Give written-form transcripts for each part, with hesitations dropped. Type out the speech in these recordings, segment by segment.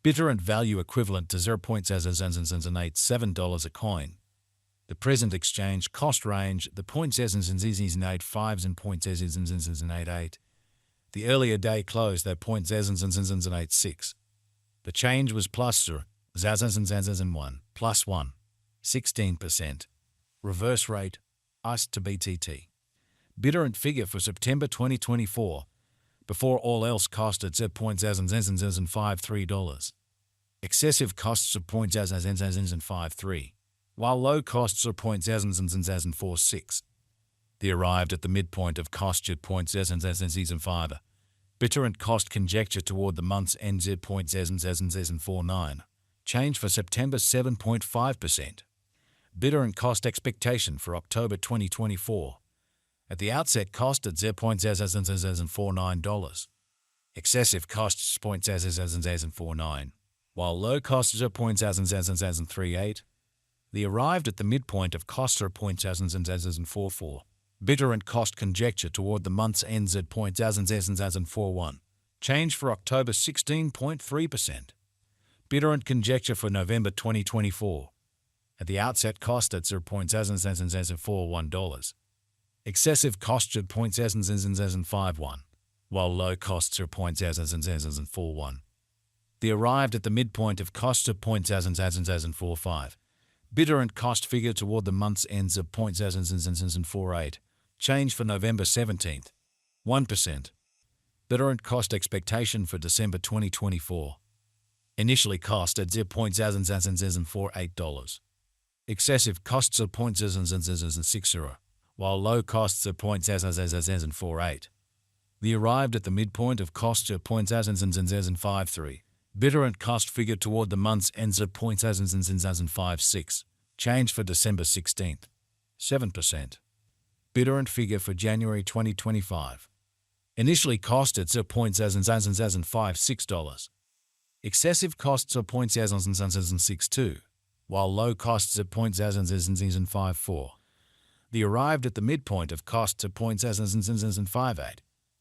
Bittorrent value equivalent to $0.87 a coin. The present exchange cost range, the 0.85 and 0.88. The earlier day closed at 0.86. The change was plus 0.1 plus 1, 16%. Reverse rate, ICE to BTT. Bittorrent figure for September 2024, before all else cost at $0.53. Excessive costs of $0.53, while low costs are $0.46. The arrived at the midpoint of cost at $0.5. Bittorrent cost conjecture toward the month's end $0.49. Change for September 7.5%. Bittorrent cost expectation for October 2024. At the outset cost at $0.49. Excessive costs $0.49, while low costs are $0.38. The arrived at the midpoint of costs are $0.44. Bittorrent cost conjecture toward the month's ends at $0.41. Change for October 16.3%. Bittorrent conjecture for November 2024. At the outset cost at $0.41. Excessive costs at $0.51, while low costs are $0.41. The arrived at the midpoint of costs of $0.45. Bittorrent cost figure toward the month's ends of $0.48. Change for November 17th, 1%. Bittorrent cost expectation for December 2024. Initially cost at $0.48. Excessive costs of $0.60, while low costs of $0.48. The arrived at the midpoint of costs of $0.53. Bittorrent cost figure toward the month's ends of $0.56. Change for December 16th, 7%. Bittorrent figure for January 2025. Initially cost at $0.56. Excessive costs of $0.62, while low costs at $0.54. The arrived at the midpoint of costs of $0.58.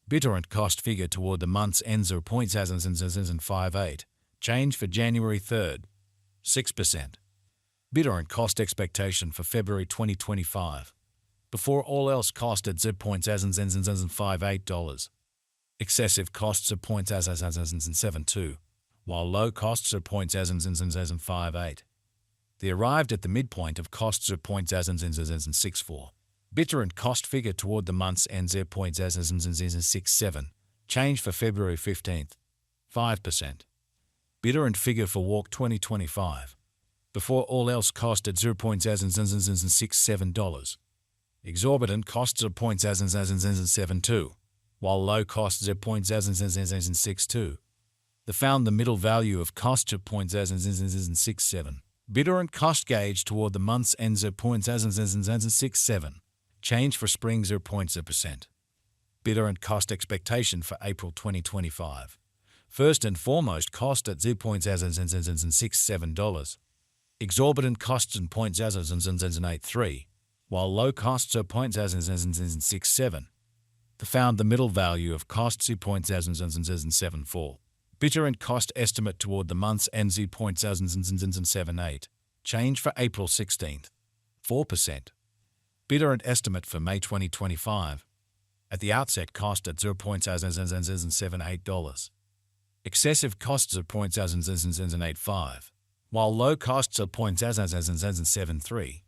Bittorrent cost figure toward the month's ends of $0.58. Change for January 3rd, 6%. Bittorrent cost expectation for February 2025. Before all else cost at $0.58. Excessive costs of $0.72, while low costs are $0.58. The arrived at the midpoint of costs of $0.64. Bittorrent cost figure toward the month's ends at $0.67. Change for February 15th, 5%. Bittorrent figure for Walk 2025. Before all else cost at $0.67. Exorbitant costs of $0.72, while low costs at $0.62. The found the middle value of costs of $0.67. Bittorrent cost gauge toward the month's ends at $0.67. Change for spring 0.0%. Bittorrent cost expectation for April 2025. First and foremost cost at $0.67. Exorbitant costs at $0.083, while low costs are $0.067. The found the middle value of costs at $0.074. Bittorrent cost estimate toward the month's end $0.078. Change for April 16th, 4%. Bittorrent estimate for May 2025. At the outset cost at $0.078. Excessive costs of $0.085, while low costs are $0.073.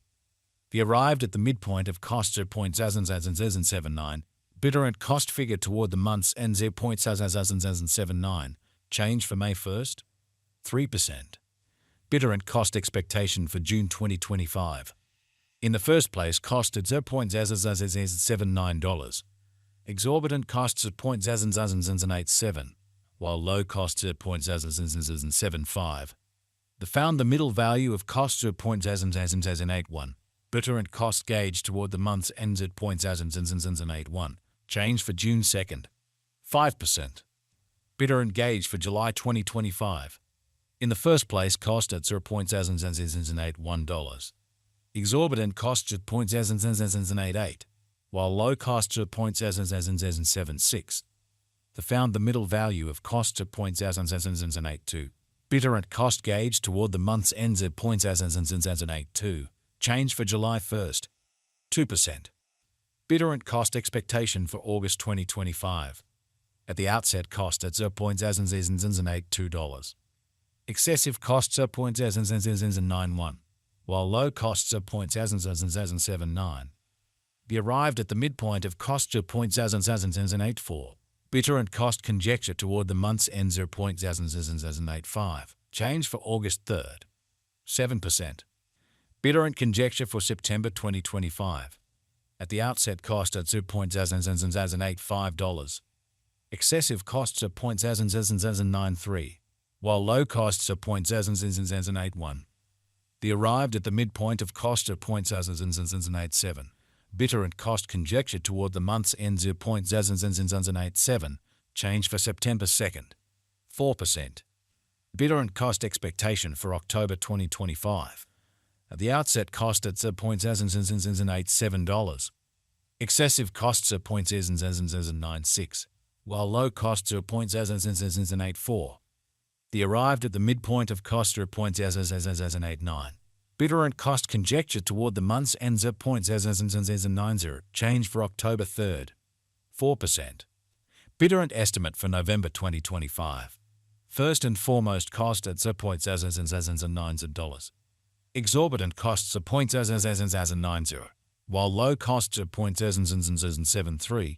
The arrived at the midpoint of costs at $0.079. Bittorrent cost figure toward the month's end $0.079. Change for May 1st, 3%. Bittorrent cost expectation for June 2025. In the first place, cost at $0.079. Exorbitant costs at $0.087, while low costs at $0.075. The found the middle value of costs at $0.081. Bittorrent cost gauge toward the month's ends at $0.081. Change for June 2nd, 5%. Bittorrent gauge for July 2025. In the first place, cost at $0.081. Exorbitant costs at $0.088, while low costs at $0.076. The found the middle value of costs at $0.082. Bittorrent cost gauge toward the month's end 0.082. Change for July 1st, 2%. Bittorrent cost expectation for August 2025. At the outset, cost at $0.082. Excessive costs are 0.091, while low costs are 0.079. The arrived at the midpoint of cost 0.084. Bittorrent cost conjecture toward the month's end 0.085. Change for August 3rd, 7%. Bittorrent conjecture for September 2025. At the outset, cost at $0.085. Excessive costs are 0.093, while low costs are 0.081. The arrived at the midpoint of cost are 0.087. Bittorrent cost conjecture toward the month's end 0.087. Change for September 2nd, 4%. Bittorrent cost expectation for October 2025. At the outset, cost at $0.087. Excessive costs are 0.096, while low costs are 0.084. The arrived at the midpoint of cost are 0.089. Bittorrent cost conjecture toward the month's end 0.090. Change for October 3rd, 4%. Bittorrent estimate for November 2025. First and foremost, cost at $0.090. Exorbitant costs are 0.090, while low costs are 0.073.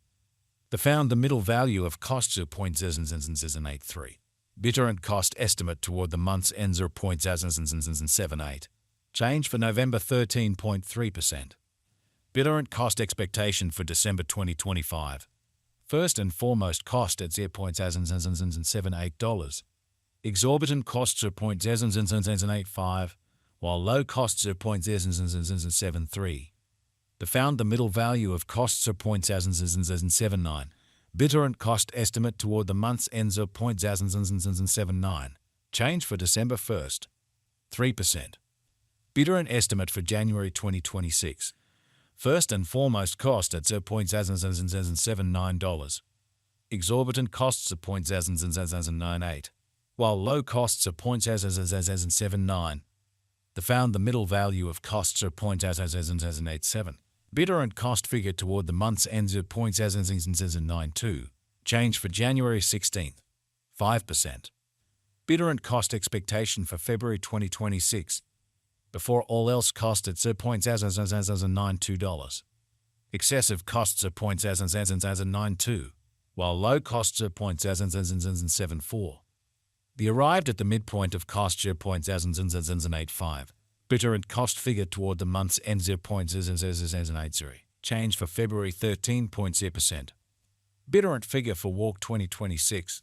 The middle value of costs are 0.083. Bittorrent cost estimate toward the month's end 0.078. Change for November 13.3%. Bittorrent cost expectation for December 2025. First and foremost, cost at $0.078. Exorbitant costs are 0.085, while low costs are 0.073. The middle value of costs are 0.079. Bittorrent cost estimate toward the month's end 0.079. Change for December 1st, 3%. Bittorrent estimate for January 2026. First and foremost, cost at $0.079. Exorbitant costs are 0.098, while low costs are 0.079. The middle value of costs are 0.087. Bittorrent cost figure toward the month's end 0.092. Change for January 16th, 5%. Bittorrent cost expectation for February 2026. Before all else, cost at $0.092. Excessive costs are 0.092, while low costs are 0.074. The arrived at the midpoint of cost 0.085. Bittorrent cost figure toward the month's end 0.080. Change for February 13.0%. Bittorrent figure for Walk 2026.